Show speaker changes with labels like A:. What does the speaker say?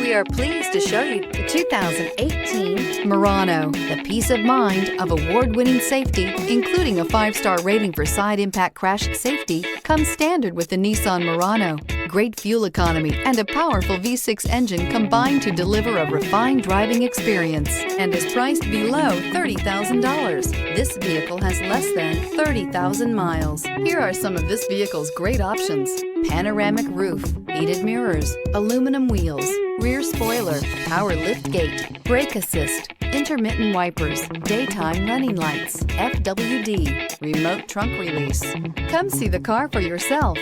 A: We are pleased to show you the 2018 Murano. The peace of mind of award-winning safety, including a 5-star rating for side impact crash safety, comes standard with the Nissan Murano. Great fuel economy and a powerful V6 engine combine to deliver a refined driving experience and is priced below $30,000. This vehicle has less than 30,000 miles. Here are some of this vehicle's great options: panoramic roof, heated mirrors, aluminum wheels, rear spoiler, power liftgate, brake assist, intermittent wipers, daytime running lights, FWD, remote trunk release. Come see the car for yourself.